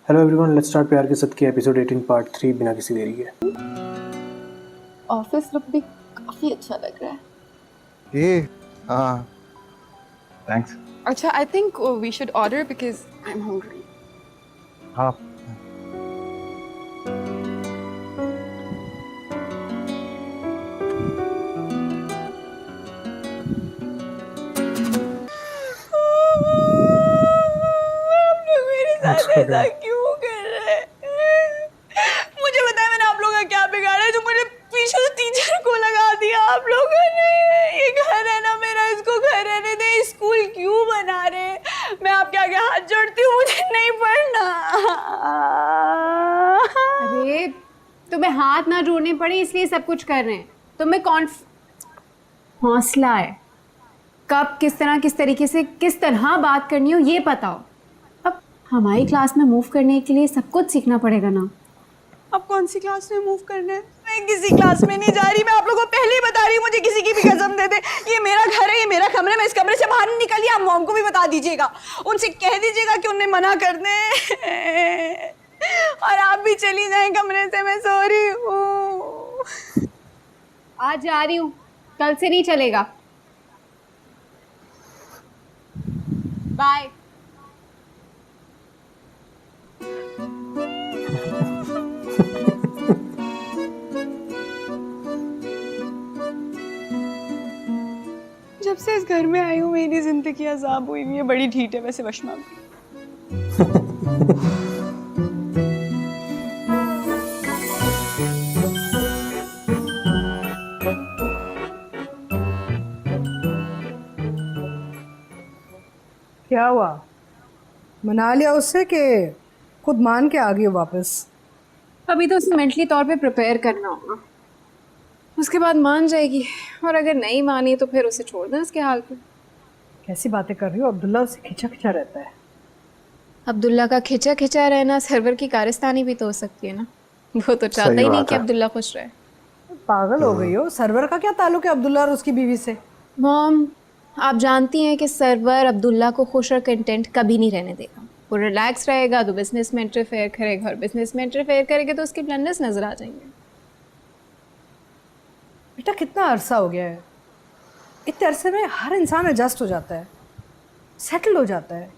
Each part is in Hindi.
हेलो एवरीवन, लेट्स स्टार्ट प्यार के सद के एपिसोड 18 पार्ट 3 बिना किसी देरी के। ऑफिस लुक भी काफी अच्छा लग रहा है। ये हाँ थैंक्स। अच्छा, I think we should order because I am hungry. हाँ मेरे साथ ऐसा क्यों कर रहे हैं? मुझे बताया मैंने आप लोगों का क्या बिगाड़ा है जो मुझे पीछे से टीचर को लगा दिया आप लोगों ने। ये घर है ना मेरा, इसको घर रहने दे। स्कूल क्यों बना रहे? मैं आपके आगे हाथ जोड़ती हूँ, मुझे नहीं पढ़ना। अरे तुम्हें हाथ ना जोड़ने पड़े इसलिए सब कुछ कर रहे हैं। तुम्हें हौसला है। कब किस तरीके से किस तरह बात करनी हो ये पता हो। अब हमारी क्लास में मूव करने के लिए सब कुछ सीखना पड़ेगा ना। अब कौन सी क्लास में मूव करना है? मैं किसी क्लास में नहीं जा रही। मैं आप लोगों को पहले ही बता रही हूँ, मुझे किसी की भी कसम दे दे। ये मेरा घर है, ये मेरा कमरा है। मैं इस कमरे से बाहर नहीं निकली। आप मॉम को भी बता दीजिएगा, उनसे कह दीजिएगा कि उन्हें मना कर दें। और आप भी चली जाएं कमरे से, मैं सो रही हूँ। आज जा रही हूँ, कल से नहीं चलेगा। बाय। जब से इस घर में आई हूँ मेरी जिंदगी अजाब हुई हुई है। बड़ी ढीठ है वैसे वशमा भी। क्या हुआ? मना लिया उससे कि खुद मान के आ गई हो वापस? अभी तो उसे मेंटली तौर पे प्रिपेयर करना होगा, उसके बाद मान जाएगी। और अगर नहीं मानी तो फिर उसे छोड़ दें उसके हाल पे। कैसी बातें कर रही हो? अब्दुल्ला उससे खिंचा खिंचा रहता है। अब्दुल्ला का खिंचा खिंचा रहना सरवर की कारस्तानी भी तो हो सकती है ना। वो तो चाहता ही नहीं कि अब्दुल्ला खुश रहे। पागल हो गई हो? सरवर का क्या ताल्लुक है अब्दुल्ला और उसकी बीवी से? मॉम, आप जानती हैं कि सरवर अब्दुल्ला को खुश और कंटेंट कभी नहीं रहने देगा। वो रिलैक्स रहेगा तो बिजनेस में इंटरफेयर करेगा, और बिजनेस में इंटरफेयर करेगा तो उसके ब्लंडर्स नजर आ जाएंगे। बेटा कितना अरसा हो गया है, इतने अरसे में हर इंसान एडजस्ट हो जाता है, सेटल हो जाता है।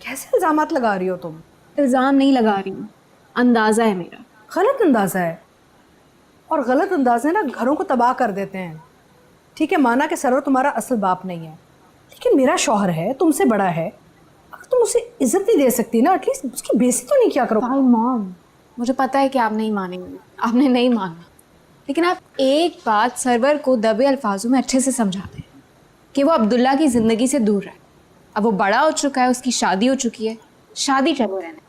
कैसे इल्जामात लगा रही हो तुम? इल्ज़ाम नहीं लगा रही हूँ, अंदाज़ा है मेरा। गलत अंदाज़ा है, और गलत अंदाजे ना घरों को तबाह कर देते हैं। ठीक है, माना कि सरवर तुम्हारा असल बाप नहीं है, लेकिन मेरा शौहर है, तुमसे बड़ा है। अगर तुम उसे इज्जत नहीं दे सकती ना, एटलीस्ट उसकी बेइज्जती तो नहीं किया करो। भाई मॉम, मुझे पता है कि आप नहीं मानेंगे, आपने नहीं माना, लेकिन आप एक बात सरवर को दबे अल्फाजों में अच्छे से समझा दें कि वो अब्दुल्ला की ज़िंदगी से दूर रहे। अब वो बड़ा हो चुका है, उसकी शादी हो चुकी है, शादी चलो रहने।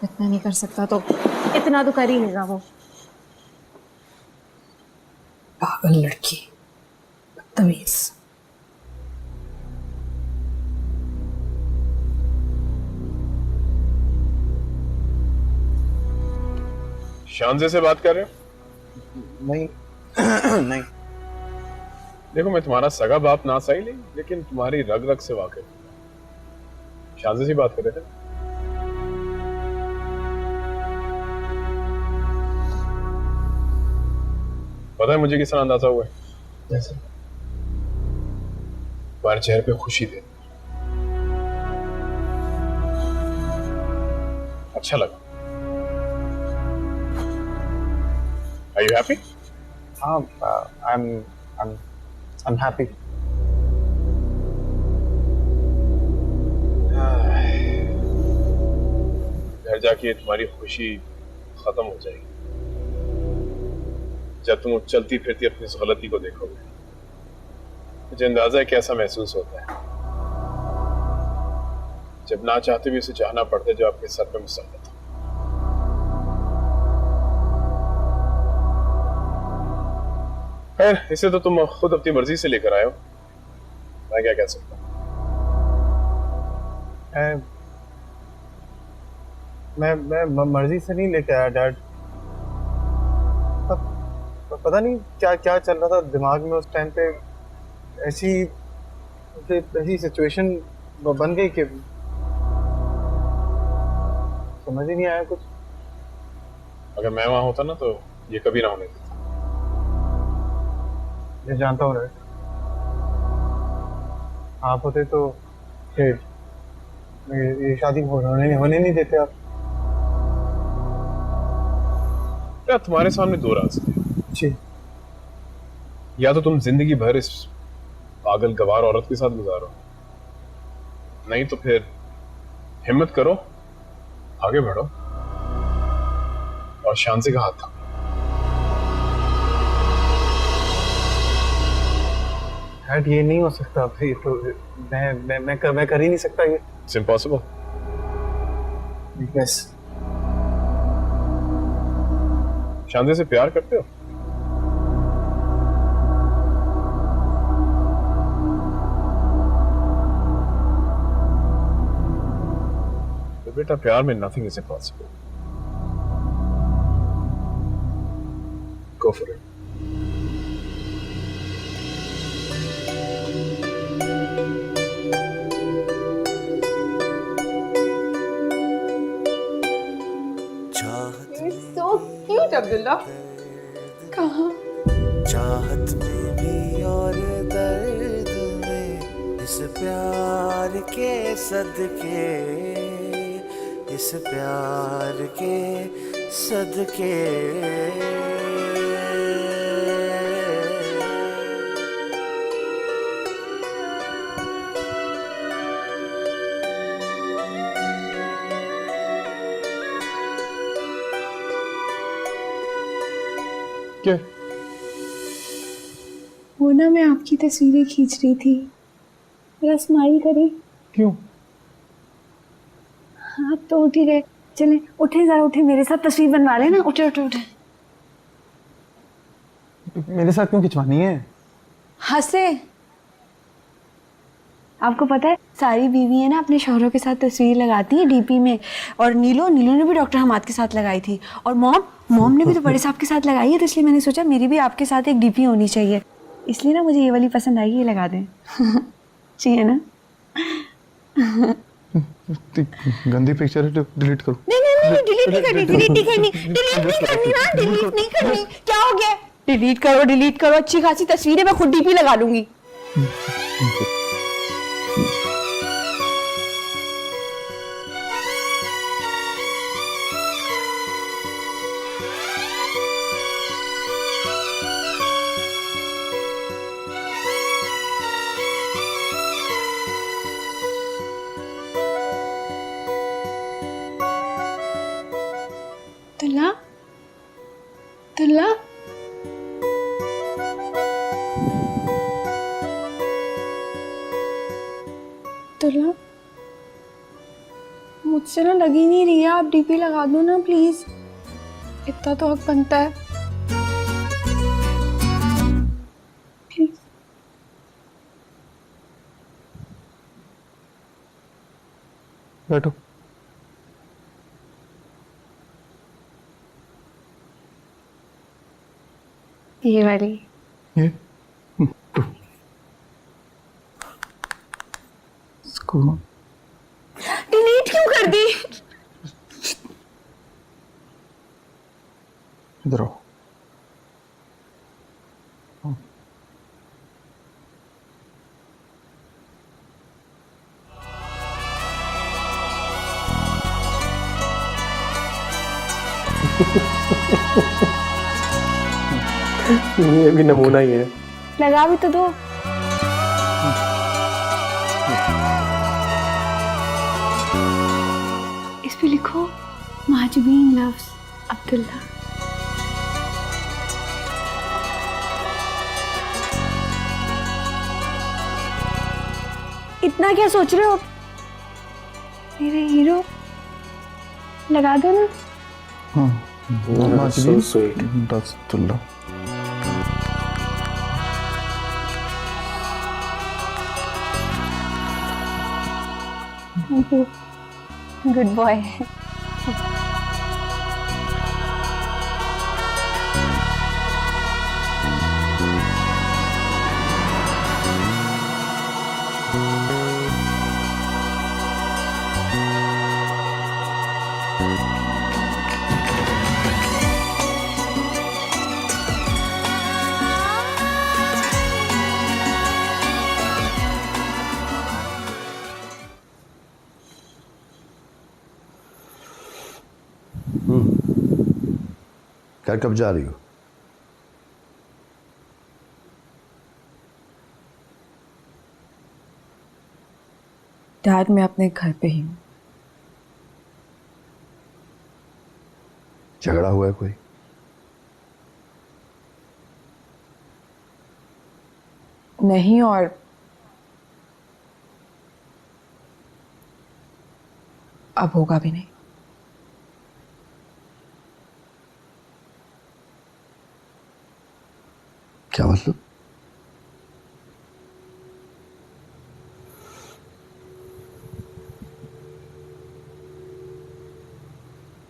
इतना नहीं कर सकता तो इतना तो कर ही लेगा वो। पागल लड़की, बदतमीज। शानजे से बात कर रहे हो? नहीं नहीं देखो, मैं तुम्हारा सगा बाप ना सही नहीं, लेकिन तुम्हारी रग रग से वाकिफ हूं। शानजे से बात कर रहे थे। पता है मुझे किस तरह अंदाजा हुआ है? जैसे तुम्हारे चेहरे पे खुशी दे, अच्छा लगा। Are you happy? हाँ I'm happy. घर जाके तुम्हारी खुशी खत्म हो जाएगी जब तुम चलती फिरती अपनी इस गलती को देखोगे। मुझे अंदाजा है कैसा महसूस होता है जब ना चाहते भी उसे चाहना पड़ता है जो आपके सर पे मुसल्लत हो। खैर, इसे तो तुम खुद अपनी मर्जी से लेकर आए हो, मैं क्या कह सकता हूँ। मैं मर्जी से नहीं लेके आया डैड। पता नहीं क्या क्या चल रहा था दिमाग में उस टाइम पे। ऐसी सिचुएशन बन गई कि समझ ही नहीं आया कुछ। अगर मैं वहां होता ना तो ये कभी ना होने देता। मैं जानता हूँ राइट, आप होते तो फिर ये शादी होने नहीं देते आप। क्या तुम्हारे सामने दो रास्ते हैं। जी। या तो तुम जिंदगी भर इस पागल गवार औरत के साथ गुजारो, नहीं तो फिर हिम्मत करो, आगे बढ़ो और शांति का हाथ थामो। डैड ये नहीं हो सकता भाई, तो मैं कर ही नहीं सकता ये। It's impossible. यस। शांति से प्यार करते हो? तो बेटा प्यार में nothing is impossible. Go for it. So cute, Abdullah. कहाँ? चाहत में भी और दर्द में, इस प्यार के सदके, इस प्यार के सदके। क्या? वो ना मैं आपकी तस्वीरें खींच रही थी, मेरा स्माइल करें। क्यों? आप तो उठ ही गए, चले उठे जरा, उठे मेरे साथ तस्वीर बनवा लेना। उठे उठे उठे। मेरे साथ क्यों खिंचवानी है? हंसे। आपको पता है सारी बीवियां ना अपने शौहरों के साथ तस्वीर लगाती हैं डीपी में, और नीलो ने भी डॉक्टर हमाद के साथ लगाई थी, और मॉम ने भी तो बड़े साहब के साथ लगाई है, तो इसलिए मैंने सोचा मेरी भी आपके साथ एक डीपी होनी चाहिए, इसलिए ना मुझे ये वाली पसंद आई, ये लगा दें। चाहिए ना? गंदी पिक्चर है, डिलीट करो। नहीं डिलीट नहीं करनी, डिलीट नहीं करनी ना, डिलीट नहीं करनी। क्या हो गया? डिलीट करो, अच्छी खासी तस्वीरें मैं खुद डीपी लगा लूंगी। तुल्ला मुझसे ना लगी नहीं रही है, आप डीपी लगा दो ना प्लीज, इतना तो हक बनता है प्लीज। बैठो। ये वाली। ये इसको डिलीट क्यों कर दी? इधर आओ। ये भी नमूना ही है। लगा भी तो दो। इस पे लिखो महजबीन लव्स अब्दुल्ला। इतना क्या सोच रहे हो? मेरे हीरो लगा दो ना। So sweet. That's Abdullah. Good boy. घर कब जा रही हो? डैड मैं अपने घर पे ही हूँ। झगड़ा हुआ है कोई? नहीं, और अब होगा भी नहीं। क्या मतलब?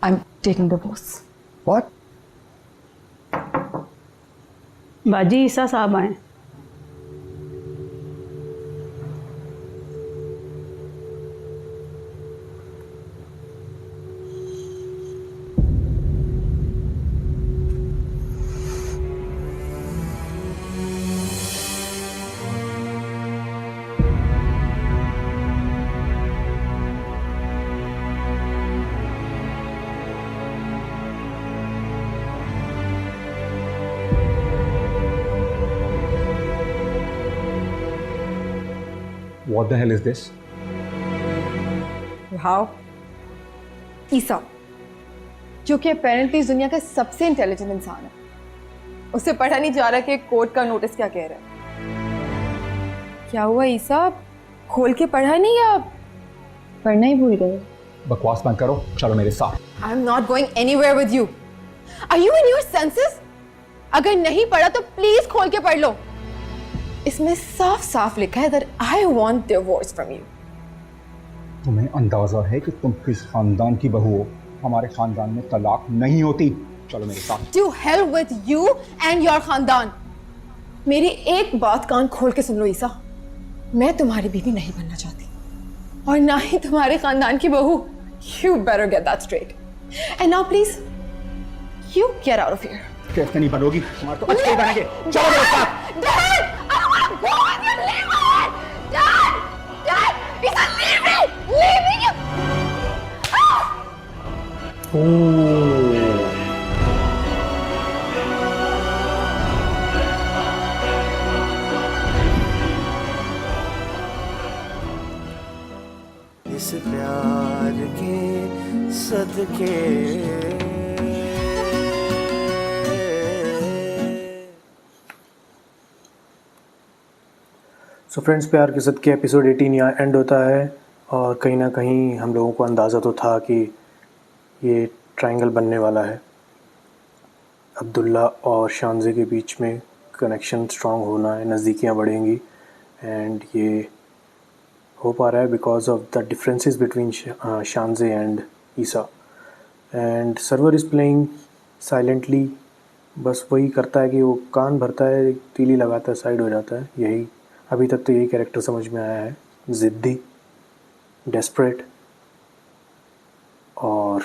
I'm taking divorce. What? बाजी ईसा साहब आए। What the hell is this? Wow, Isa जो कि अपेरेंटली इस दुनिया का सबसे इंटेलिजेंट इंसान है, उसे पढ़ा नहीं जा रहा कि कोर्ट का नोटिस क्या कह रहा है। क्या हुआ ईसा, खोल के पढ़ा नहीं या पढ़ना ही भूल गए? बकवास बंद करो, चलो मेरे साथ। I am not going anywhere with you. Are you in your senses? अगर नहीं पढ़ा तो प्लीज खोल के पढ़ लो। इसमें साफ साफ लिखा है that I want divorce from you. तुम्हें अंदाजा है कि तुम किस खानदान की बहू हो? हमारे खानदान में तलाक नहीं होती। चलो मेरे साथ। To hell with you and your खानदान। मेरी एक बात कान खोल के सुन लो ईसा, मैं तुम्हारी बीवी नहीं बनना चाहती और ना ही तुम्हारे खानदान की बहू। You better get that straight. And now please, you get out of here. कैसे नहीं बनोगी? तुम्हारे तो अच्छे बनेंगे। चलो मेरे साथ। Dad! I don't want to go with you! Leave me alone! Dad! Dad! Issa, leave me! Leave me! इस प्यार के सदके सो फ्रेंड्स, प्यार के सदके एपिसोड 18 यहाँ एंड होता है और कहीं ना कहीं हम लोगों को अंदाज़ा तो था कि ये ट्रायंगल बनने वाला है। अब्दुल्ला और शानज़े के बीच में कनेक्शन स्ट्रॉन्ग होना है, नज़दीकियाँ बढ़ेंगी एंड ये हो पा रहा है because of the differences between Shanzay and Isa. And Sarwar is playing silently, बस वही करता है कि वो कान भरता है, तीली लगाता है, साइड हो जाता है। यही अभी तक तो यही कैरेक्टर समझ में आया है, ज़िद्दी, डेस्परेट और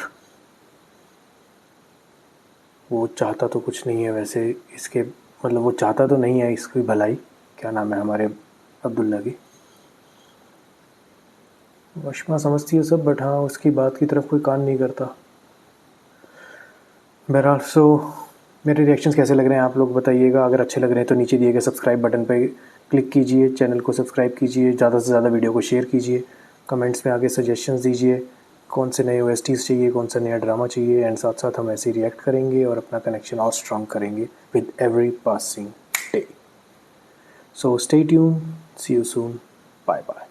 वो चाहता तो कुछ नहीं है वैसे इसके, मतलब वो चाहता तो नहीं है इसकी भलाई। क्या नाम है हमारे अब्दुल्ला की? वशमा समझती है सब, बट हाँ उसकी बात की तरफ कोई कान नहीं करता। बहरहाल मेरे रिएक्शंस कैसे लग रहे हैं आप लोग बताइएगा। अगर अच्छे लग रहे हैं तो नीचे दिए गए सब्सक्राइब बटन पे क्लिक कीजिए, चैनल को सब्सक्राइब कीजिए, ज़्यादा से ज़्यादा वीडियो को शेयर कीजिए, कमेंट्स में आगे सजेशंस दीजिए कौन से नए OSTs चाहिए, कौन सा नया ड्रामा चाहिए। एंड साथ साथ हम ऐसे रिएक्ट करेंगे और अपना कनेक्शन और स्ट्रॉन्ग करेंगे with every passing day. So stay tune, see you soon, bye bye.